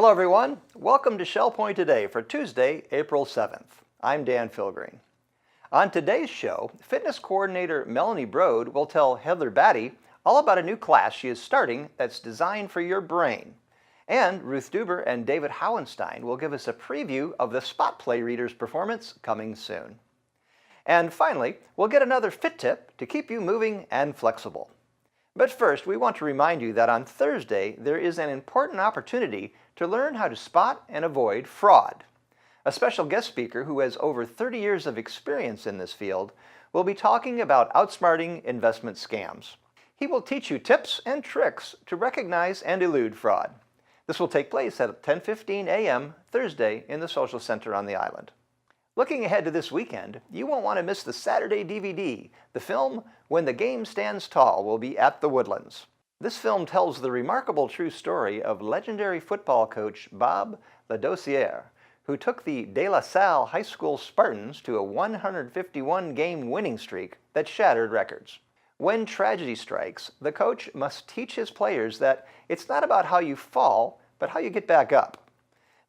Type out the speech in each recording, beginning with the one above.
Hello everyone, welcome to Shell Point Today for Tuesday, April 7th. I'm Dan Filgreen. On today's show, fitness coordinator Melanie will tell Heather Battey all about a new class she is starting that's designed for your brain. And Ruth Deuber and David Hauenstein will give us a preview of the Spot Play Reader's performance coming soon. And finally, we'll get another fit tip to keep you moving and flexible. But first, we want to remind you that on Thursday, there is an important opportunity to learn how to spot and avoid fraud. A special guest speaker who has over 30 years of experience in this field will be talking about outsmarting investment scams. He will teach you tips and tricks to recognize and elude fraud. This will take place at 10:15 a.m. Thursday in the Social Center on the island. Looking ahead to this weekend, you won't want to miss the Saturday DVD. The film, When the Game Stands Tall, will be at the Woodlands. This film tells the remarkable true story of legendary football coach Bob Ladossière, who took the De La Salle High School Spartans to a 151-game winning streak that shattered records. When tragedy strikes, the coach must teach his players that it's not about how you fall, but how you get back up.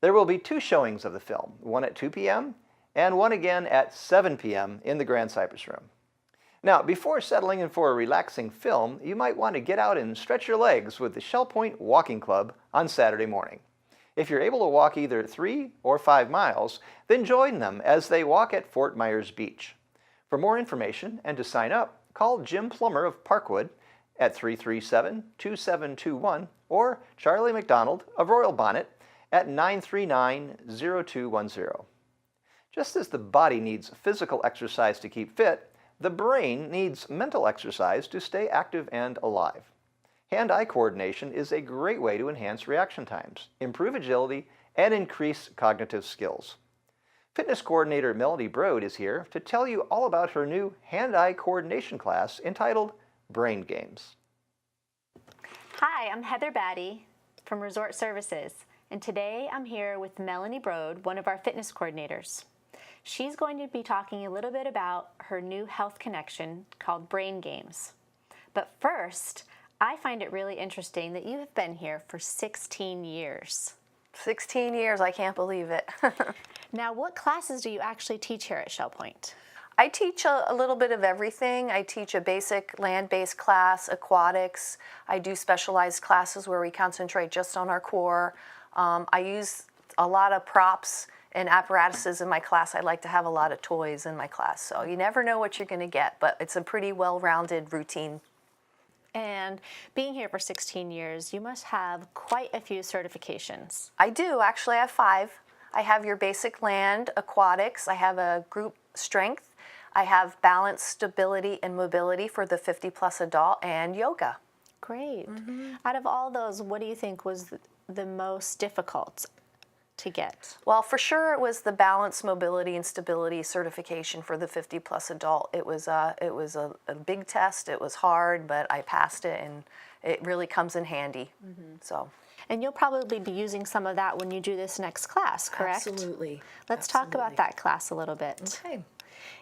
There will be two showings of the film, one at 2 p.m. and one again at 7 p.m. in the Grand Cypress Room. Now, before settling in for a relaxing film, you might want to get out and stretch your legs with the Shell Point Walking Club on Saturday morning. If you're able to walk either 3 or 5 miles, then join them as they walk at Fort Myers Beach. For more information and to sign up, call Jim Plummer of Parkwood at 337-2721 or Charlie McDonald of Royal Bonnet at 939-0210. Just as the body needs physical exercise to keep fit, the brain needs mental exercise to stay active and alive. Hand-eye coordination is a great way to enhance reaction times, improve agility, and increase cognitive skills. Fitness coordinator Melanie is here to tell you all about her new hand-eye coordination class entitled Brain Games. Hi, I'm Heather Battey from Resort Services, and today I'm here with Melanie one of our fitness coordinators. She's going to be talking a little bit about her new health connection called Brain Games. But first, I find it really interesting that you have been here for 16 years. 16 years, I can't believe it. Now, what classes do you actually teach here at Shell Point? I teach a little bit of everything. I teach a basic land-based class, aquatics. I do specialized classes where we concentrate just on our core. I use a lot of props and apparatuses in my class. I like to have a lot of toys in my class, so you never know what you're going to get, but it's a pretty well-rounded routine. And being here for 16 years, you must have quite a few certifications. I do. Actually, I have 5. I have your basic land, aquatics. I have a group strength. I have balance, stability, and mobility for the 50-plus adult, and yoga. Great. Out of all those, what do you think was the most difficult to get? Well, for sure it was the balance, mobility, and stability certification for the 50-plus adult. It was a big test. It was hard, but I passed it, and it really comes in handy. So. And you'll probably be using some of that when you do this next class, correct? Absolutely. Let's talk about that class a little bit. Okay.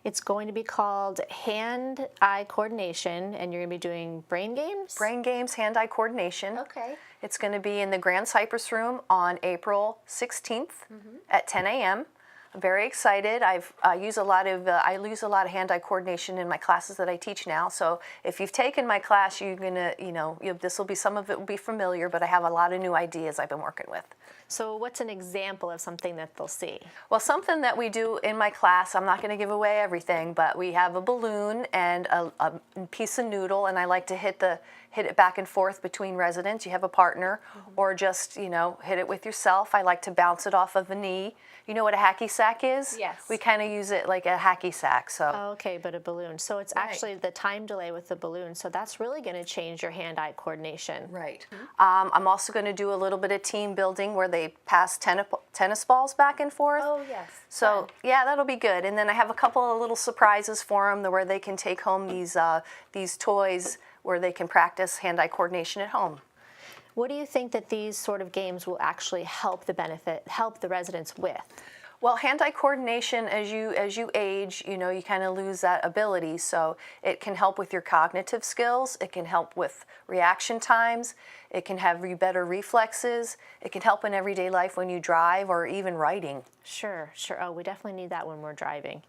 It's going to be called Hand-Eye Coordination, and you're going to be doing brain games? Brain games, hand-eye coordination. Okay. It's going to be in the Grand Cypress Room on April 16th at 10 a.m. I'm very excited. I use a lot of hand-eye coordination in my classes that I teach now. So if you've taken my class, you're gonna, some of it will be familiar, but I have a lot of new ideas I've been working with. So what's an example of something that they'll see? Well, something that we do in my class, I'm not going to give away everything, but we have a balloon and a piece of noodle, and I like to hit it back and forth between residents. You have a partner, or just, hit it with yourself. I like to bounce it off of a knee. You know what a hacky sack is? Yes. We kind of use it like a hacky sack. So. Okay, but a balloon. So it's actually the time delay with the balloon. So that's really going to change your hand-eye coordination. Right. I'm also going to do a little bit of team building where they pass tennis balls back and forth. Oh, yes. So, yeah, that'll be good. And then I have a couple of little surprises for them where they can take home these toys where they can practice hand-eye coordination at home. What do you think that these sort of games will actually help the residents with? Well, hand-eye coordination, as you age, you kind of lose that ability. So it can help with your cognitive skills. It can help with reaction times. It can have you better reflexes. It can help in everyday life when you drive or even writing. Sure, sure. Oh, we definitely need that when we're driving.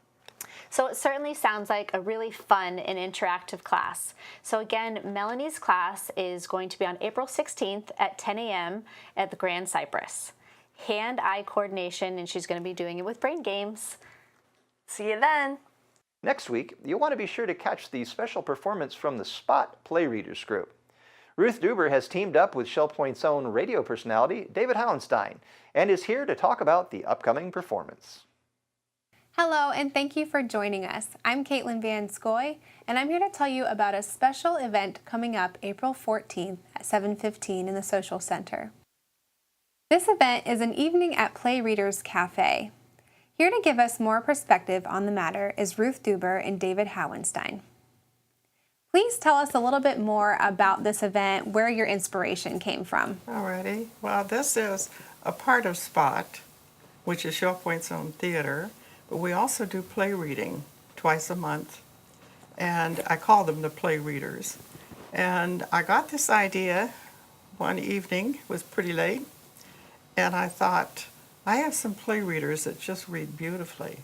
So it certainly sounds like a really fun and interactive class. So again, Melanie's class is going to be on April 16th at 10 a.m. at the Grand Cypress. Hand-eye coordination, and she's going to be doing it with brain games. See you then. Next week, you'll want to be sure to catch the special performance from the Spot Play Readers group. Ruth Deuber has teamed up with Shell Point's own radio personality, David Hauenstein, and is here to talk about the upcoming performance. Hello, and thank you for joining us. I'm Katelyn Van Scoy, and I'm here to tell you about a special event coming up April 14th at 7:15 in the Social Center. This event is an evening at Play Readers Cafe. Here to give us more perspective on the matter is Ruth Deuber and David Hauenstein. Please tell us a little bit more about this event, where your inspiration came from. Alrighty. Well, this is a part of Spot, which is Shell Point's own theater, but we also do play reading twice a month, and I call them the Play Readers. And I got this idea one evening, it was pretty late, and I thought, I have some play readers that just read beautifully.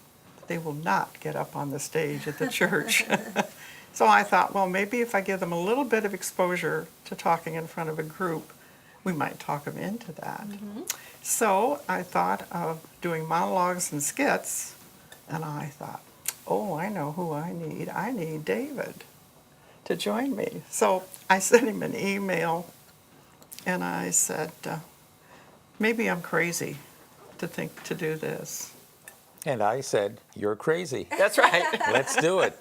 They will not get up on the stage at the church. So I thought, well, maybe if I give them a little bit of exposure to talking in front of a group, we might talk them into that. So I thought of doing monologues and skits, and I thought, oh, I know who I need. I need David to join me. So I sent him an email, and I said, maybe I'm crazy to think to do this. And I said, you're crazy. That's right. Let's do it.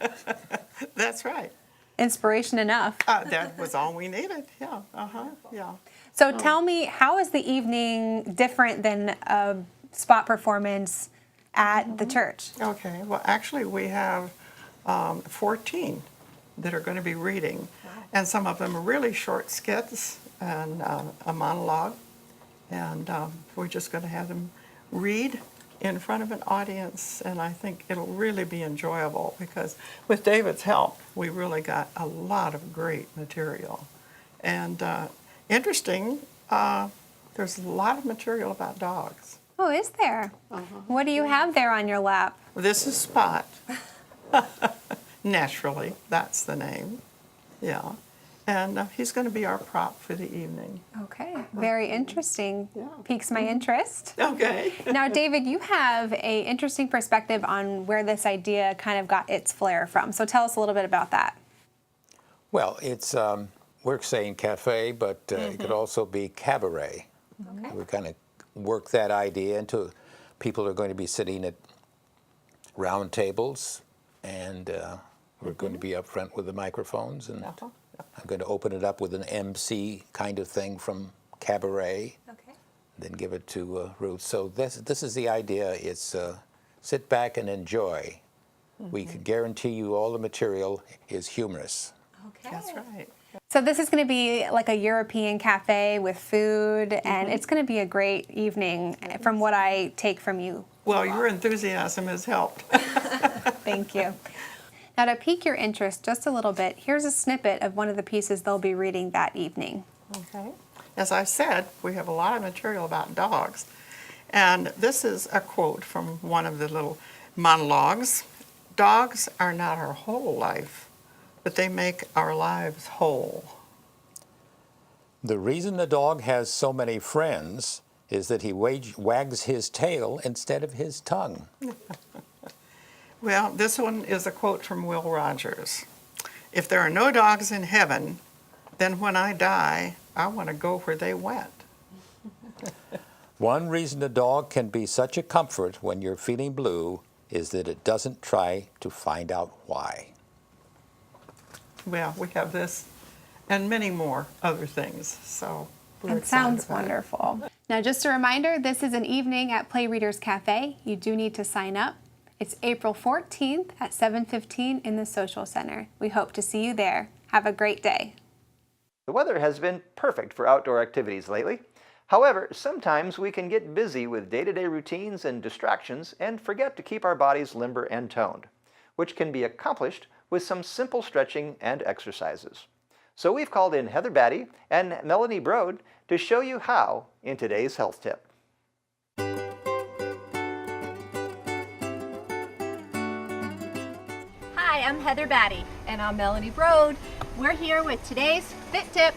That's right. Inspiration enough. That was all we needed. Yeah. Yeah. So tell me, how is the evening different than a spot performance at the church? Okay. Well, actually, we have 14 that are going to be reading, and some of them are really short skits and a monologue, and we're just going to have them read in front of an audience, and I think it'll really be enjoyable because with David's help, we really got a lot of great material. And interesting, there's a lot of material about dogs. Oh, is there? What do you have there on your lap? This is Spot. Naturally, that's the name. Yeah. And he's going to be our prop for the evening. Okay, very interesting. Piques my interest. Okay. Now, David, you have a interesting perspective on where this idea kind of got its flair from. So tell us a little bit about that. Well, it's, we're saying cafe, but it could also be cabaret. Okay. We kind of work that idea into people are going to be sitting at round tables, and we're going to be up front with the microphones, and I'm going to open it up with an MC kind of thing from cabaret, then give it to Ruth. So this is the idea. It's sit back and enjoy. We can guarantee you all the material is humorous. Okay. That's right. So this is going to be like a European cafe with food, and it's going to be a great evening from what I take from you. Well, your enthusiasm has helped. Thank you. Now, to pique your interest just a little bit, here's a snippet of one of the pieces they'll be reading that evening. Okay. As I said, we have a lot of material about dogs. And this is a quote from one of the little monologues. Dogs are not our whole life, but they make our lives whole. The reason a dog has so many friends is that he wags his tail instead of his tongue. Well, this one is a quote from Will Rogers. If there are no dogs in heaven, then when I die, I want to go where they went. One reason a dog can be such a comfort when you're feeling blue is that it doesn't try to find out why. Well, we have this and many more other things, so we're It excited sounds about it. wonderful. Now, just a reminder, this is an evening at Play Readers Cafe. You do need to sign up. It's April 14th at 7:15 in the Social Center. We hope to see you there. Have a great day. The weather has been perfect for outdoor activities lately. However, sometimes we can get busy with day-to-day routines and distractions and forget to keep our bodies limber and toned, which can be accomplished with some simple stretching and exercises. So we've called in Heather Battey and Melanie Broad to show you how in today's health tip. Hi, I'm Heather Battey. And I'm Melanie Broad. We're here with today's Fit Tip.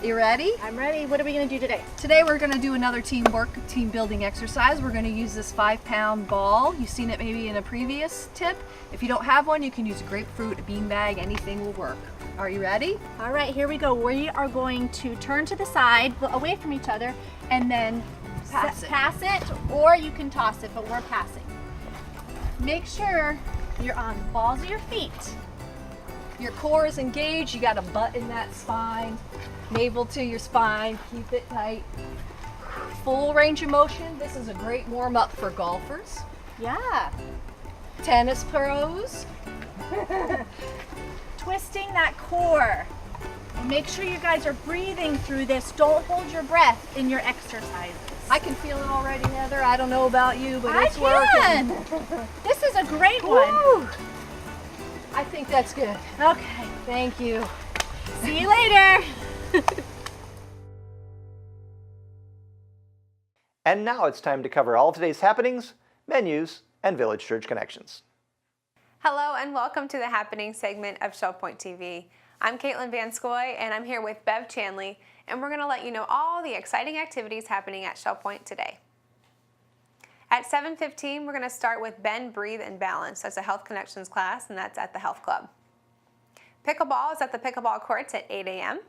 You ready? I'm ready. What are we going to do today? Today we're going to do another teamwork, team building exercise. We're going to use this 5-pound ball. You've seen it maybe in a previous tip. If you don't have one, you can use a grapefruit, a beanbag, anything will work. Are you ready? All right, here we go. We are going to turn to the side, away from each other, and then Pass it. or you can toss it, but we're passing. Make sure you're on the balls of your feet. Your core is engaged. You got a butt in that spine, navel to your spine. Keep it tight. Full range of motion. This is a great warm up for golfers, Yeah. tennis pros. Twisting that core. And make sure you guys are breathing through this. Don't hold your breath in your exercises. I can feel it already, Heather. I don't know about you, but I it's can. working. This is a great one. Woo! I think that's good. Okay. Thank you. See you later. And now it's time to cover all of today's happenings, menus, and Village Church connections. Hello and welcome to the Happening segment of Shell Point TV. I'm Katelyn Van Scoy and I'm here with Bev Chanley, and we're going to let you know all the exciting activities happening at Shell Point today. At 7:15, we're going to start with Bend, Breathe, and Balance. That's a Health Connections class, and that's at the Health Club. Pickleball is at the pickleball courts at 8 a.m.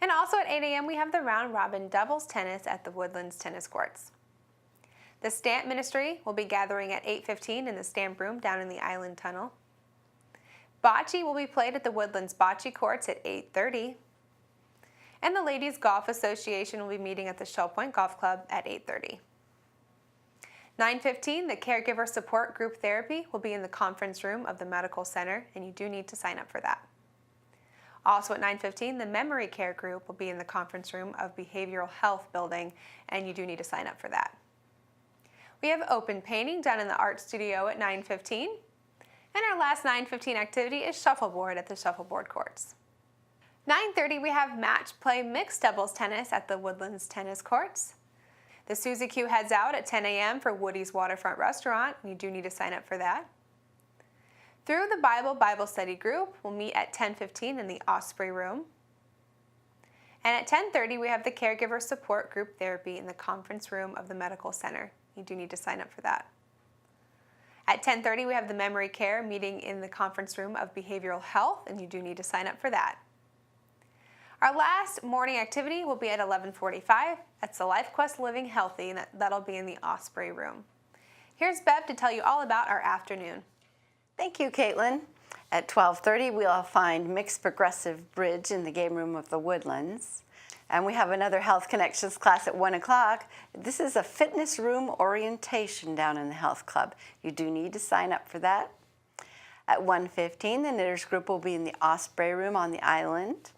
And also at 8 a.m. we have the Round Robin Doubles Tennis at the Woodlands Tennis Courts. The Stamp Ministry will be gathering at 8:15 in the Stamp Room down in the Island Tunnel. Bocce will be played at the Woodlands Bocce Courts at 8:30. And the Ladies Golf Association will be meeting at the Shell Point Golf Club at 8:30. 9:15, the Caregiver Support Group Therapy will be in the conference room of the Medical Center, and you do need to sign up for that. Also at 9:15, the Memory Care Group will be in the conference room of Behavioral Health Building, and you do need to sign up for that. We have open painting down in the art studio at 9:15, and our last 9:15 activity is shuffleboard at the shuffleboard courts. 9:30, we have match play mixed doubles tennis at the Woodlands Tennis Courts. The Suzy Q heads out at 10 a.m. for Woody's Waterfront Restaurant, and you do need to sign up for that. Through the Bible Study Group, we'll meet at 10:15 in the Osprey Room. And at 10:30, we have the Caregiver Support Group Therapy in the conference room of the Medical Center. You do need to sign up for that. At 10:30, we have the Memory Care meeting in the conference room of Behavioral Health, and you do need to sign up for that. Our last morning activity will be at 11:45. That's the Life Quest Living Healthy, and that'll be in the Osprey Room. Here's Bev to tell you all about our afternoon. Thank you, Katelyn. At 12:30, we'll find Mixed Progressive Bridge in the game room of the Woodlands. And we have another Health Connections class at 1 o'clock. This is a fitness room orientation down in the Health Club. You do need to sign up for that. At 1:15, the Knitters group will be in the Osprey Room on the island.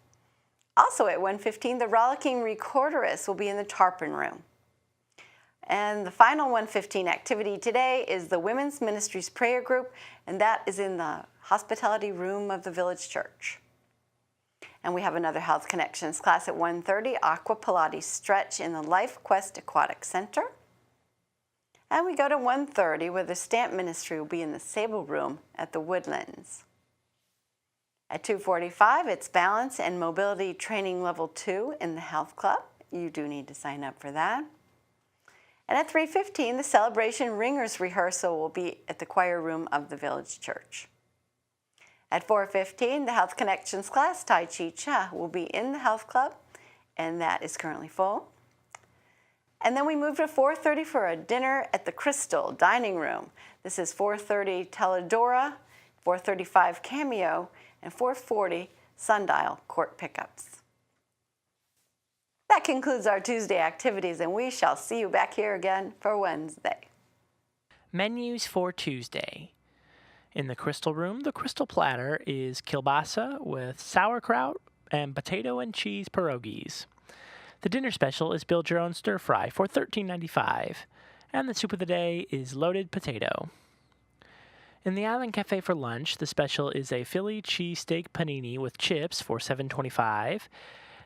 Also at 1:15, the Rollicking Recorderist will be in the Tarpon Room. And the final 1:15 activity today is the Women's Ministries Prayer Group, and that is in the Hospitality Room of the Village Church. And we have another Health Connections class at 1:30, Aqua Pilates Stretch in the Life Quest Aquatic Center. And we go to 1:30 where the Stamp Ministry will be in the Sable Room at the Woodlands. At 2:45, it's Balance and Mobility Training Level 2 in the Health Club. You do need to sign up for that. And at 3:15, the Celebration Ringers Rehearsal will be at the Choir Room of the Village Church. At 4:15, the Health Connections class, Tai Chi Cha, will be in the Health Club, and that is currently full. And then we move to 4:30 for a dinner at the Crystal Dining Room. This is 4:30 Teledora, 4:35 Cameo, and 4:40 Sundial Court Pickups. That concludes our Tuesday activities, and we shall see you back here again for Wednesday. Menus for Tuesday. In the Crystal Room, the Crystal Platter is kielbasa with sauerkraut and potato and cheese pierogies. The dinner special is build your own stir fry for $13.95, and the soup of the day is loaded potato. In the Island Cafe for lunch, the special is a Philly cheesesteak panini with chips for $7.25.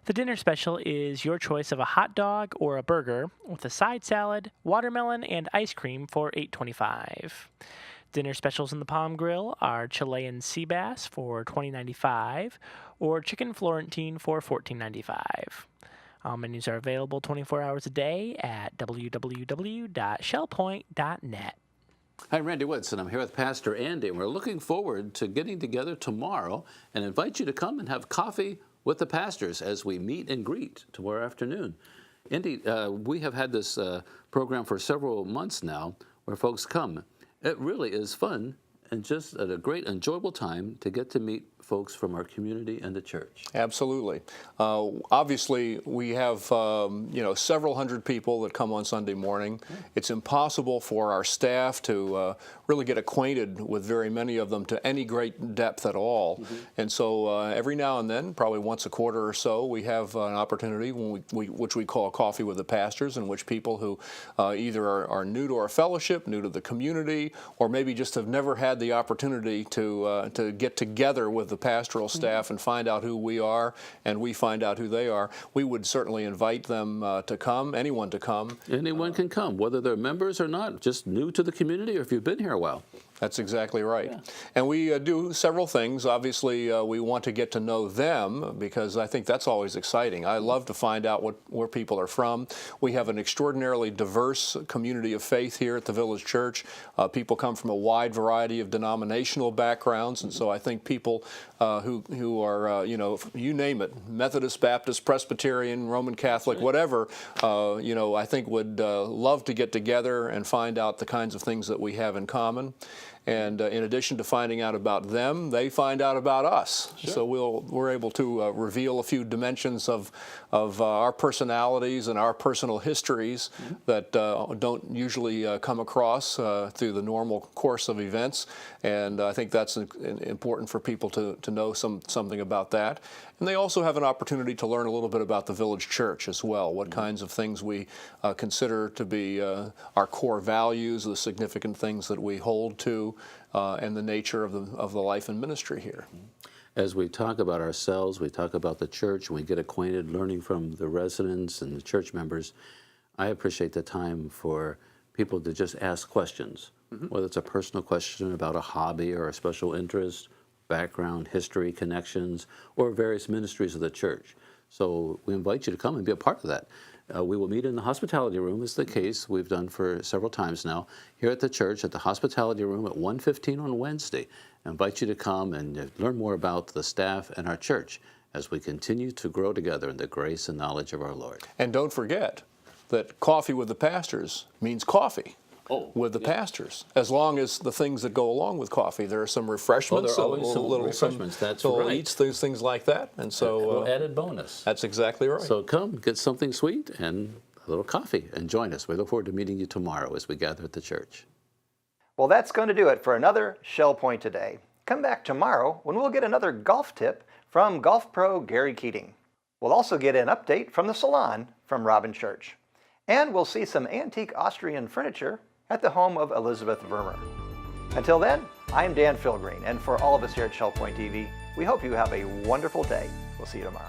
The dinner special is your choice of a hot dog or a burger with a side salad, watermelon, and ice cream for $8.25. Dinner specials in the Palm Grill are Chilean sea bass for $20.95 or chicken Florentine for $14.95. All menus are available 24 hours a day at www.shellpoint.net. Hi, I'm Randy Woods, and I'm here with Pastor Andy, and we're looking forward to getting together tomorrow and invite you to come and have coffee with the pastors as we meet and greet tomorrow afternoon. Andy, we have had this program for several months now where folks come. It really is fun and just a great, enjoyable time to get to meet folks from our community and the church. Absolutely. Obviously, we have several hundred people that come on Sunday morning. It's impossible for our staff to really get acquainted with very many of them to any great depth at all. And so every now and then, probably once a quarter or so, we have an opportunity which we call Coffee with the Pastors, in which people who either are new to our fellowship, new to the community, or maybe just have never had the opportunity to get together with the pastoral staff and find out who we are, and we find out who they are. We would certainly invite them to come, anyone to come. Anyone can come, whether they're members or not, just new to the community or if you've been here a while. That's exactly right. Yeah. And we do several things. Obviously, we want to get to know them because I think that's always exciting. I love to find out where people are from. We have an extraordinarily diverse community of faith here at the Village Church. People come from a wide variety of denominational backgrounds, and so I think people who are, you name it, Methodist, Baptist, Presbyterian, Roman Catholic, whatever, I think would love to get together and find out the kinds of things that we have in common. And in addition to finding out about them, they find out about us. Sure. So we're able to reveal a few dimensions of our personalities and our personal histories that don't usually come across through the normal course of events. And I think that's important for people to know something about that. And they also have an opportunity to learn a little bit about the Village Church as well, what kinds of things we consider to be our core values, the significant things that we hold to, and the nature of the life and ministry here. As we talk about ourselves, we talk about the church, and we get acquainted, learning from the residents and the church members, I appreciate the time for people to just ask questions, whether it's a personal question about a hobby or a special interest, background, history, connections, or various ministries of the church. So we invite you to come and be a part of that. We will meet in the hospitality room, is the case we've done for several times now, here at the church at the hospitality room at 1:15 on Wednesday. I invite you to come and learn more about the staff and our church as we continue to grow together in the grace and knowledge of our Lord. And don't forget that Coffee with the Pastors means coffee. With the pastors, as long as the things that go along with coffee. There are some refreshments, there are always some refreshments. That's right. Eats, things like that, and so added bonus. That's exactly right. So come, get something sweet and a little coffee, and join us. We look forward to meeting you tomorrow as we gather at the church. Well, that's going to do it for another Shell Point Today. Come back tomorrow when we'll get another golf tip from golf pro Gary Keating. We'll also get an update from the salon from Robin Church, and we'll see some antique Austrian furniture at the home of Elizabeth Vermeer. Until then, I'm Dan Philgreen, and for all of us here at Shell Point TV, we hope you have a wonderful day. We'll see you tomorrow.